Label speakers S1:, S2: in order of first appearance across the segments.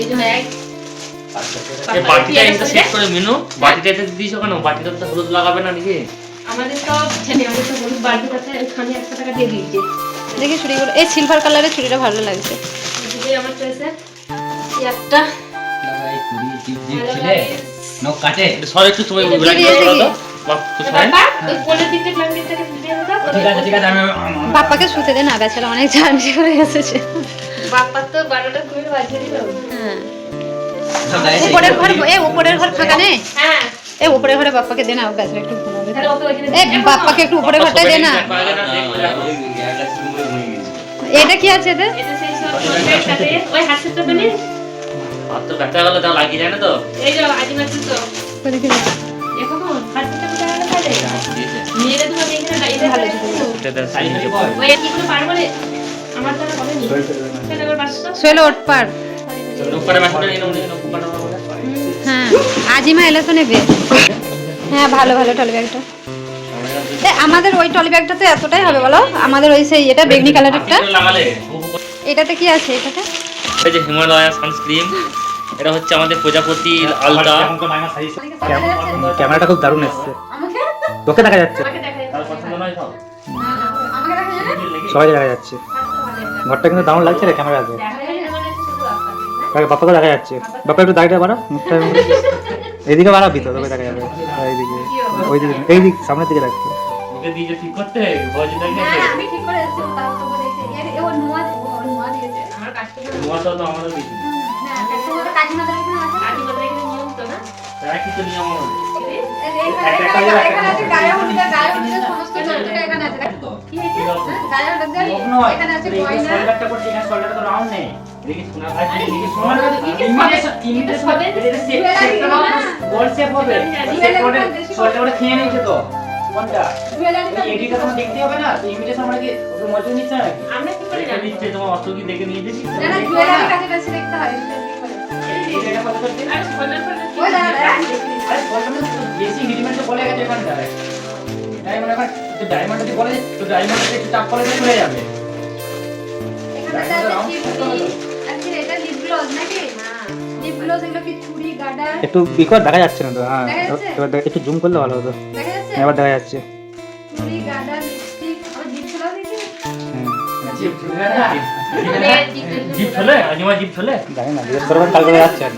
S1: এই যে এক
S2: এই বাটিটা এটা সেট করে মেনু বাটিটা এতে দিয়েছো কেন? বাটিটা তো হলুদ লাগাবে না নাকি?
S1: আমাদের তো ছেলে আমাদের তো হলুদ বাড়তি আছে, এখানে 100 টাকা দিয়ে দিয়েছে।
S3: দেখি চুড়িগুলো, এই সিলভার কালারের চুড়িটা ভালো লাগছে।
S1: এই আমার চয়েছে এই একটা
S4: এই চুড়ি জিপ জিপ ছিলে নখ কাটে।
S2: সর একটু তুমি
S3: এটা
S2: ব্ল্যাক
S3: দিয়ে
S2: করো
S3: দেখি।
S2: তো বাপ তো সর
S1: বাবা ওই কোলের দিকটা ব্ল্যাঙ্কেটটাকে দিয়ে দাও।
S4: ঠিক আছে আমি
S3: বাপ্পাকে শুতে দে না, বেচারা অনেক জার্নি করে এসেছে।
S1: বাপ্পা তো 12টা করে বাজিয়ে দিল।
S3: হ্যাঁ উপরের ঘর, উপরের ঘর ফাঁকা নেই?
S1: হ্যাঁ
S3: উপরের ঘরে বাপ্পাকে দে না, বেচারা একটু ঘুমাবে।
S1: তাহলে ওকে ওইখানে
S3: বাপ্পাকে একটু উপরের ঘরটাই দে না। এটা কি আছে এতে?
S1: এটা সেই সব কোটের সাথে ওই হাতটা বলি
S2: হাত তো ব্যথা গেল তাও লাগিয়ে যায় না তো?
S1: এই যে আজি মাত্র তো
S3: দেখি
S1: দেখো তো হাতটা কোথায় গেল তাহলে মেয়েরা তো এখানে এটা
S3: ভালো
S2: এটা সাইজ
S1: ওই কি করে পারবো রে আমার তো বলেনি কেন আবার পারছো
S3: সোয়েলো ওঠ পার।
S2: উপরে মাছটা নিয়ে নাও নিয়ে উপরে বলে
S3: হ্যাঁ আজিমা এলে তো নেবে। হ্যাঁ ভালো ভালো টলি ব্যাগটা। আমাদের ওই টলি ব্যাগটা তো এতটাই হবে বলো? আমাদের ওই সেই এটা বেগনি কালারেরটা।
S2: লাগালে
S3: এটাতে কি আছে? এটাতে
S2: এই যে হিমালয়া সানস্ক্রিন, এটা হচ্ছে আমাদের প্রজাপতি আলতা।
S4: ক্যামেরাটা খুব দারুণ এসেছে।
S3: আমাকে
S4: তোকে দেখা যাচ্ছে,
S1: আমাকে দেখা
S2: তার পছন্দ নয় সব
S3: আমাকে দেখা যাবে?
S4: সবাই দেখা যাচ্ছে। ঘরটা কিন্তু দারুণ লাগছে রে ক্যামেরাতে।
S1: দেখা যায় মানে শুধু আপনাদের
S4: বাপ্পাকে দেখা যাচ্ছে। বাপ্পা একটু দাঁড়িয়ে বাড়া, মুখটা এইদিকে বাড়াবি তো তোকে দেখা যাবে। এইদিকে ওইদিকে এইদিক সামনের দিকে রাখতে।
S2: ওকে দিয়ে ঠিক করতে ভয় লাগে।
S3: না আমি ঠিক করে এসেছি, তাও তো বলেছে এর ও নোয়া দিয়েছে।
S1: আমার কাস্টমার
S2: তোমারটা তো আমাদের দিছি
S3: না কাস্টমার কাকিমাদের এখানে আছে।
S1: আগে বলে এখানে নিয়ম তো না
S2: একই তো নিয়ম আমাদের।
S3: এখানে আছে গায়ে হলুদের সমস্ত চরিত্র এখানে আছে।
S1: কি হয়েছে
S3: গায়ে হলুদ এখানে আছে গয়না।
S4: শোল্ডারটা করতে এখানে শোল্ডারটা তো রাউন্ড নেই।
S2: দেখি শোনা ভাই দেখি
S4: ইমিটেশন হবে। এটা সেটটা না গোল শেপ হবে। শোল্ডারটা খেয়ে নিয়েছে তো। কোনটা? এডিটটা তোমার দেখতে হবে না। তো ইমিটেশন মানে কি ওকে মজা নিচ্ছে না নাকি?
S1: আমরা কি করে
S2: দেখে
S1: জানি
S2: দিচ্ছে তোমার অস্ত্র কি দেখে নিয়ে দিছি।
S3: না জুয়েলারি কাছে বেশি দেখতে হয়।
S4: এটা কত করতে?
S1: আর সোনার পরে
S3: ওই দাঁড়া
S4: আরে শোল্ডারটা তো বেশি হিডিমেন্টে বলে গেছে এখানটায়। এটাই মনে হয় তো ডায়মন্ড যদি বলে তো ডায়মন্ডটা একটু টাপ করে চলে যাবে।
S3: এখানে আছে চুড়ি। আচ্ছা এটা লিপ গ্লস নাকি? হ্যাঁ লিপ গ্লস এগুলো কি চুড়ি গার্ডার
S4: একটু বিকট দেখা যাচ্ছে না তো। হ্যাঁ
S3: দেখা যাচ্ছে?
S4: এবার একটু জুম করলে ভালো হতো।
S3: দেখা যাচ্ছে?
S4: এবার দেখা যাচ্ছে।
S3: চুড়ি গার্ডার লিপস্টিক আর জিপ ছিল দেখি।
S2: জিপ চলে আজিমা জিপ চলে
S4: জানি না, জিজ্ঞেস করবেন কালকে যাচ্ছেন।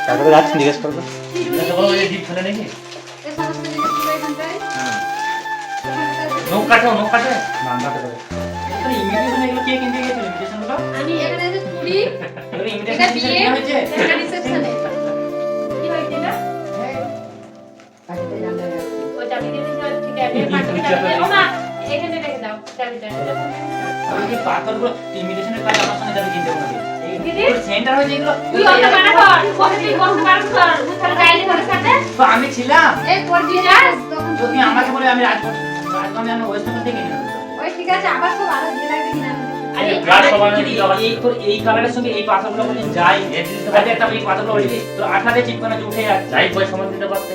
S4: কালকে যাচ্ছেন জিজ্ঞেস করবেন।
S2: এটা বলো যে জিপ চলে নাকি?
S3: এই সমস্ত জিনিস পুরো এখানটায়।
S2: নখ কাটো নখ কাটে
S4: নামটা তো ইমিটেশন এগুলো কে কিনতে গিয়েছিল ইমিটেশনগুলো?
S3: আমি এখানে আছে চুড়ি
S4: এগুলো
S3: এটা
S4: ইমিটেশন
S3: বিয়ে
S4: হয়েছে।
S3: এটা রিসেপশনে
S1: কি হয়েছে না ওই চাবি দিয়ে দিতে ঠিক আছে পাঁচটা চাবি ও মা এখানে রেখে দাও চাবিটা
S4: আমি কি পাথরগুলো ইমিটেশনের কাজ আমার সঙ্গে যাবে কিনতে হবে।
S1: দিদি?
S4: এই সেন্টার হয়েছে এগুলো।
S1: তুই ওটা বানা কর ওকে তুই বসতে পারছ কর তুই তাহলে গাইলে করে সাথে
S4: তো আমি ছিলাম।
S3: এই পর দিয়ে যাস তখন
S4: যদি আমাকে বলে আমি রাজগঞ্জে আমি ওয়েস্ট বেঙ্গল থেকে কিনে দেবো।
S3: ওই ঠিক আছে আবার সব আরো দিয়ে লাগবে কিনা
S1: আরে
S2: গাছ সবাই
S4: এই তোর এই কালারের সঙ্গে এই পাথরগুলো বলে যাই তাহলে একটা এই পাথরগুলো ওইদিকে তোর আঠাতে চিপকানো যে উঠে যাচ্ছে।
S2: যাই পয়সা সমান দিতে পারতে।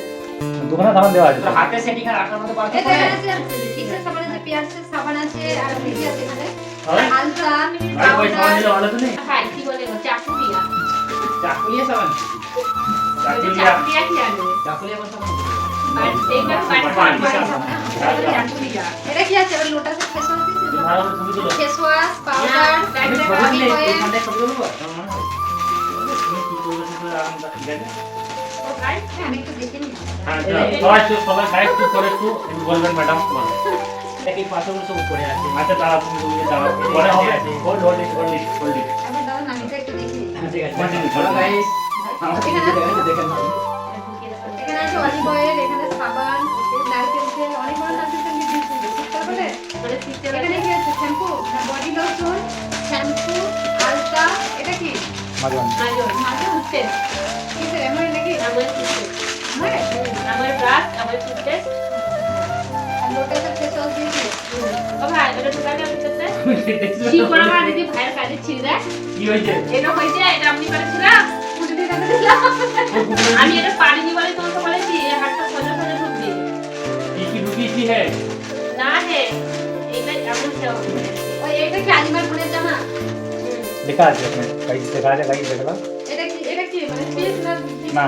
S4: দোকানে সামান দেওয়া আছে তোর হাতে সেটিং আর আঠার মধ্যে পাথর
S3: এই এখানে আছে পিক্সেল সাবান আছে পিয়াসের সাবান আছে আর ভিডি আছে এখানে
S2: হ্যাঁ?
S3: আলট্রা
S2: যাই পয়সা সমান দিলে ভালো তো নেই।
S1: হ্যাঁ কি বলে গো চাকুলিয়া
S4: চাকুলিয়া সাবান
S1: চাকুলিয়া কি জানো
S4: চাকুলিয়া কোন সাবান?
S1: চাকুলিয়া
S3: এটা কি আছে লোটাসের ফেস ওয়াশ দিয়েছে
S2: ভালো করে ছবি তুলো।
S3: ফেস ওয়াশ পাউডার
S4: আমি ছবি
S3: বডি
S4: তুলে
S3: অয়েল
S4: এখানটায় ছবি তুলবো।
S2: আমার মনে হয় তুমি কি করবে সেটা আরামটা ঠিক আছে।
S1: ও ভাই
S3: আমি একটু দেখে নিই
S2: হ্যাঁ সবাই গাইড করে একটু বলবেন ম্যাডাম বলো।
S4: এটা কি পাথরগুলো সব উপরে আছে।
S2: আচ্ছা দাঁড়া তুমি তুমি দাঁড়াও পরে হবে hold hold it hold it hold it
S3: আমি দাদা আমি তো একটু দেখি
S4: হ্যাঁ, ঠিক আছে।
S2: Continue,
S4: চলো
S2: continue.
S4: guys, আমাকে
S3: এখানে
S4: কিছু দেখাতে দেখেন।
S3: এখানে আছে অলিভ অয়েল এখানে সাবান নারকেল তেল অনেক বড় নারকেল তেল দিয়েছে তারপরে
S1: মানে সিস্টেম
S3: এখানে কি আছে শ্যাম্পু না বডি লোশন শ্যাম্পু আলট্রা এটা কি
S4: মাঝখানে।
S3: মাঝে হচ্ছে কিসের এমন নাকি
S1: আমার সিস্টেম
S3: আমার
S1: আমার ব্রাশ আমার টুথপেস্ট
S3: লোটাসের ফেস ওয়াশ দিয়েছে
S1: ও ভাই এটা দোকানে আমি করতে কি করে মা দিদি ভাইয়ের কাছে ছিড়ে দেয়
S2: কি হয়েছে?
S1: এটা হয়েছে এটা আপনি করেছিলাম
S3: পুজো দিয়ে রাখতে দিলাম
S1: আমি এটা পারিনি বলে তোমাকে বলেছি এই হাতটা সোজা সোজা ঢুক দিয়ে
S2: কি কি ঢুকিয়েছি হে?
S1: না হে এইটা এমন সেও
S3: ওই এটা কি আলিমার বোনের জামা
S4: লেখা আছে এখানে। গাইস দেখা আছে গাইস দেখলাম।
S3: এটা কি
S4: না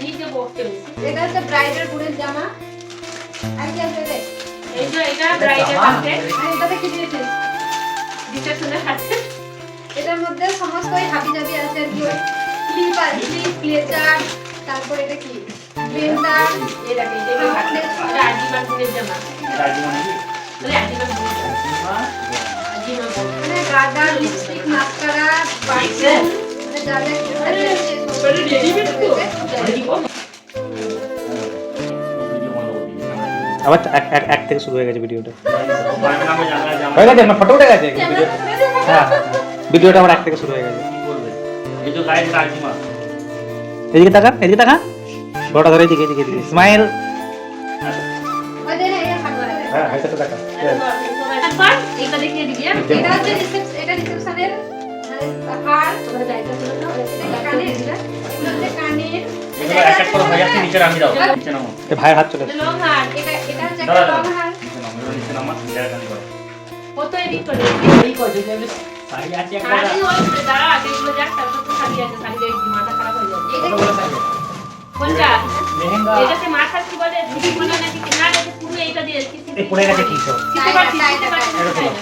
S1: নিচে বসতে বেশি।
S3: এটা হচ্ছে ব্রাইডের পুরের জামা। আর কি আছে রে?
S1: এই যে এটা ব্রাইডের হাতে,
S3: আর এটাতে কি দিয়েছিস?
S1: রিসেপশনের হাতে।
S3: এটার মধ্যে সমস্ত ওই হাবিজাবি আছে আর কি, ওই ক্লিপ আর ক্লিপ, ক্লেচার, তারপর এটা কি ব্লেন্ডার,
S1: এই দেখো, এটা হাতে। এটা আজিমান বোনের জামা। বলে আজিমান বোনের জামা। আজিমান বোন।
S3: মানে গার্ডার, লিপস্টিক, মাস্কারা, পার্সেল, মানে যা যা কিছু আছে
S1: বলে রেডিমেড তো।
S4: আবার এক থেকে শুরু হয়ে গেছে ভিডিওটা। হয়ে গেছে, আমার ফটো উঠে গেছে ভিডিও। হ্যাঁ ভিডিওটা আমার এক থেকে শুরু হয়ে গেছে।
S2: এই তো গাইস কাকিমা
S4: এদিকে তাকা, এদিকে তাকা, বড়টা ধরে এদিকে এদিকে এদিকে স্মাইল।
S3: ওই যে এই হাতটা।
S4: হ্যাঁ হাইটা তো তাকা।
S1: এটা দেখিয়ে দিবি।
S3: এটা হচ্ছে এটা রিসেপশনের মানে হার,
S1: তোমরা যাইতে শুনো না,
S3: এটা কানের, এগুলো হচ্ছে কানের,
S2: এগুলো এক এক করে হয়ে যাচ্ছে, নিচে নামিয়ে দাও, নিচে নামো,
S4: এ ভাইয়ের হাত চলে
S1: এটা লং হার।
S3: এটা হচ্ছে একটা লং হার।
S2: নিচে নামো, এগুলো নিচে নামা, জায়গা নিয়ে দাও।
S1: কত এডিট করে
S4: এই কইছে যে শাড়ি আছে একটা।
S1: শাড়ি ওই দাঁড়া আগে এগুলো যাক, তারপর তো শাড়ি আছে, শাড়ি দেখবি মাথা খারাপ হয়ে যাবে।
S3: এটা
S4: কতগুলো শাড়ি?
S1: কোনটা?
S4: লেহেঙ্গা
S1: এটাতে মাথা কি বলে, ঠিক বলে নাকি না, এটা পুরো এটা দিয়ে
S4: এই পড়ে গেছে কি সব?
S1: কিতে পারছিস, কিতে পারছিস,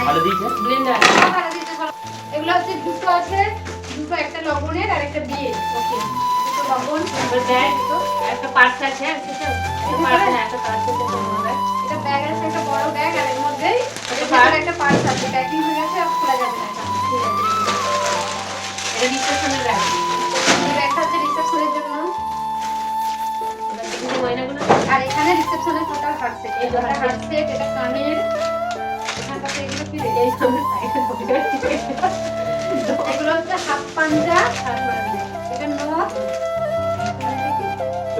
S2: ভালো দিয়েছে?
S1: ব্লেন্ডার।
S3: এগুলো হচ্ছে দুটো আছে, দুটো, একটা লবণের আর একটা বিয়ে। ওকে, দুটো লবণ,
S1: তারপর ব্যাগ, একটা পার্স আছে, আর কিছু একটা পার্স আছে, একটা পার্স আছে,
S3: এটা ব্যাগ আছে, একটা বড় ব্যাগ, আর এর মধ্যেই এর একটা পার্স আছে, প্যাকিং হয়ে গেছে, আর খোলা যাবে না এটা। ঠিক আছে,
S1: এটা রিসেপশনের ব্যাগ।
S3: এই ব্যাগটা হচ্ছে রিসেপশনের জন্য।
S1: এবার দেখুন ময়নাগুলো।
S3: আর এখানে রিসেপশনের টোটাল হার্ট সেট, এই দুটো হার্ট সেট, এটা কানের, এখানটাতে এগুলো কি রে?
S1: এই সামনে সাইডে ঢুকে
S3: এগুলো হচ্ছে হাফ পাঞ্জা, এটা নথ,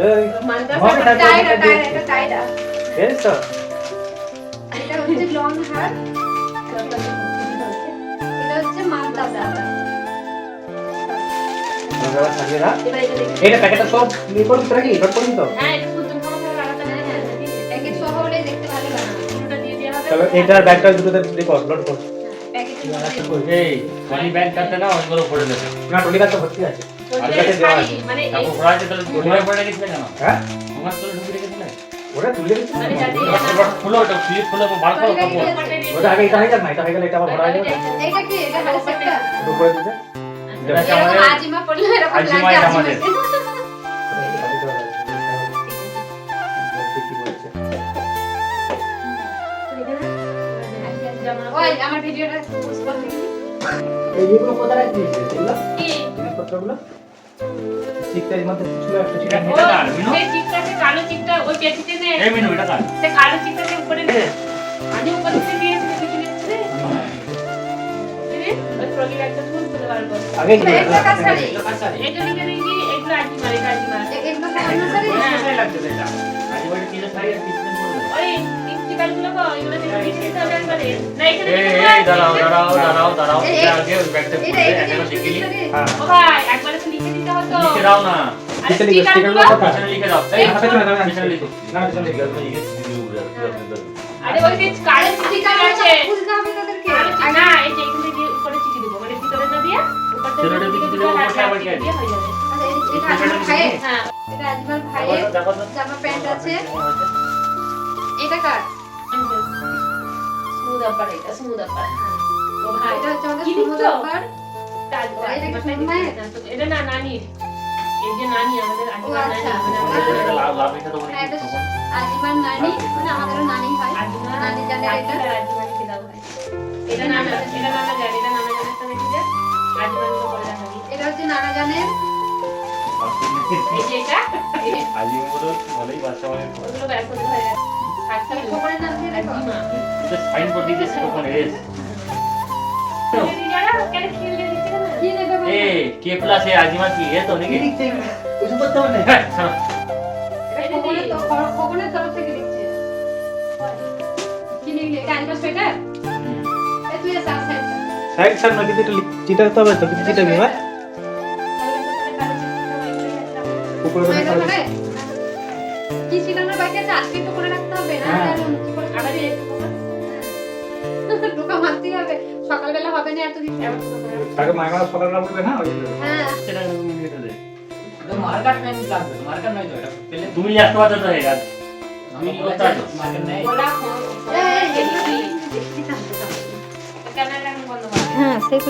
S4: এই
S1: মানটা
S4: হবে না।
S3: টাইডা, টাইডা, এটা টাইডা,
S4: এই তো
S3: এটা হচ্ছে লং হার, এটা হচ্ছে মানতাসা।
S4: আমরা সাজিয়ে দাও।
S1: এবার এটা দেখি।
S4: এটা প্যাকেটটা সব নিয়ে করুন তো নাকি? নোট করুন তো।
S1: হ্যাঁ, এটা সুন্দর করে লাগাতে হবে। হ্যাঁ,
S3: প্যাকেট সহ হলে দেখতে ভালো লাগে।
S1: পুরোটা দিয়ে দেওয়া হবে।
S4: তবে এটার ব্যাগটা দুটোতে রিপোর্ট লোড করুন।
S3: প্যাকেটের মধ্যে
S2: এই টনি ব্যাগ কাটতে না, ওইগুলো পড়ে দেবে।
S4: না টলি ব্যাগ তো ভর্তি আছে।
S1: বলছে
S4: আর কাছে দেওয়া
S1: শাড়ি,
S4: আছে।
S1: মানে এই
S2: তারপর পড়া আছে, তাহলে টনি ব্যাগ পড়ে রেখেছিলে কেন?
S4: হ্যাঁ
S2: আমার তো ঢুকে রেখেছিলে।
S4: ওটা তুলে দিচ্ছি।
S1: মানে যাতে
S2: ওটা খুলো, ওটা স্লিপ খুলো এবং বার করো কাপড়।
S4: ওটা আগে এটা হয়ে যাক না, এটা হয়ে গেলে এটা আবার ভরা হয়ে যাবে।
S3: এটা কি? এটা হার্ট সেটটা?
S4: একটু করে দিতে।
S2: এটা হচ্ছে
S3: এরকম
S2: আমাদের
S3: আজিমা পড়লে এরকম
S2: আজিমা,
S3: লাগে
S2: এটা
S3: আজিমা।
S2: আমাদের।
S4: কি বলছে?
S3: ওই আমার ভিডিওটা পোস্ট করে দিবি।
S4: এইগুলো কোথায় রাখিয়েছে? এগুলো
S1: কি?
S4: জিনিসপত্রগুলো চিকটার মধ্যে ছিল একটা চিকটা।
S2: এটা কার, মিনু?
S1: ওই চিকটাকে, কালো চিকটা ওই পেটিতে নে।
S2: এই মিনু, এটা কার?
S1: সে কালো চিকটাকে উপরে নে। আমি উপরে থেকে দিয়েছি, কিছু নিচ্ছে। ওই ট্রলি ব্যাগটা খুলে বার কর।
S4: আগে ছিল
S3: এটা কাজ শাড়ি।
S1: এটা লিখে দেখি, এগুলো আজিমার, এটা আজিমার।
S3: এগুলো তো অন্য শাড়ি।
S2: কোথায় লাগছে এটা? আজ ওই কি শাড়ি আর কি পরবে?
S1: ওই প্রিন্সিপালগুলো কো, এগুলো দেখে লিখে দিতে হবে একবারে। না, এখানে
S2: এই
S1: লিখে
S2: এই দাঁড়াও দাঁড়াও দাঁড়াও দাঁড়াও,
S3: এই,
S2: এটা আগে ওই ব্যাগটা
S3: এটা
S2: খুলে
S3: এটা
S2: এখানে দেখিলি।
S4: হ্যাঁ
S1: ও ভাই, একবারে তো লিখে দিতে হতো।
S2: লিখে দাও না,
S1: আরে
S4: লিখে দিবি,
S1: স্টিকারগুলো?
S4: স্টিকারগুলো
S2: পেছনে লিখে দাও।
S4: এই হাতে চলে যাবে না।
S2: পেছনে লিখো।
S4: না পেছনে লিখে দাও।
S1: আরে ওই যে কালো স্টিকার আছে।
S3: খুলতে হবে তাদেরকে।
S1: কালো না, এই যে এখানে দিয়ে উপরে চিঠি দেবো, মানে ভিতরে না দিয়ে উপরটা
S2: ভিতরে
S1: দিকে
S2: দিকে
S1: দিবো,
S2: দিলে
S1: হ্যাঁ,
S2: উপরটা আবার
S1: চিঠি দিয়ে হয়ে যাবে।
S3: আচ্ছা, এটা আজিমার ভাইয়ের।
S1: হ্যাঁ,
S3: এটা আজিমার ভাইয়ের
S2: দেখো তো।
S3: জামা প্যান্ট আছে। এটা কার?
S1: স্মুথ আপার, এটা স্মুথ আপার। হ্যাঁ। ও ভাই,
S3: এটা হচ্ছে আমাদের
S1: কি
S3: সুমন
S1: লিখছো?
S3: আপার। এটা কি
S1: এটা
S3: মায়ের?
S1: এটা না, নানির। এই যে নানি আমাদের
S3: ও
S1: আজিমার নানি,
S3: আচ্ছা।
S1: আমাদের
S2: এটা লাভ লাভ এটা তো অনেক
S3: হ্যাঁ, এটা
S2: কিছু তখন।
S3: আজিমার নানি, মানে আমাদেরও নানি হয়।
S1: আজিমা,
S3: নানি জানে এটা।
S1: আজিমা লিখে দাও ভাই। এটা নানা জানে, এটা নানা জানে একটা লিখে দে। আজিমাকে বলে রাখাবি।
S3: এটা হচ্ছে নানা জানের।
S1: এই যে এটা,
S2: আজিম বলো ভালোই বাচ্চা অনেক।
S1: ওগুলো ব্যাস হয়ে গেছে। খাটটা
S3: তাহলে খবরের নাম দিয়ে দেখো।
S1: আজিমা।
S2: এটা সাইন করে দিয়েছে তখন এস।
S1: কেন খেললে দিচ্ছে না?
S3: কি নেবে বলো?
S2: এ কে প্লাস এ আজিমা কি এ তো নাকি?
S4: কিছু করতে হবে না।
S2: হ্যাঁ, শোনো।
S3: এটা খবরের তরফ থেকে দিচ্ছে। কি লিখলে? এটা আজিমার সোয়েটার? এ তুই এসে আসে।
S4: সাইড সাইড না কিন্তু এটা চিটাতে হবে তো কিন্তু চিটাবি না। উপরে করে
S3: সোয়েটার
S4: খাবে।
S3: করে? কি ছিলানোর বাকি আছে? আজকে তো করে রাখতে হবে না?
S4: হ্যাঁ।
S3: কি করে
S1: আবার একটু
S3: ঢোকা মারতেই হবে, সকালবেলা হবে না এত কিছু।
S5: আগে মাইমা সকালবেলা বলবে না ওই
S3: হ্যাঁ
S2: সেটা তুমি লিখে দে।
S4: তো মার্কার পেন লাগবে, মার্কার নয় তো এটা পেলে
S2: তুমি লিখতে পারছো তো এই কাজ তুমি কি করতে পারছো?
S4: মার্কার নেই।
S1: ক্যামেরাটা এখন বন্ধ কর।
S3: হ্যাঁ সেই তো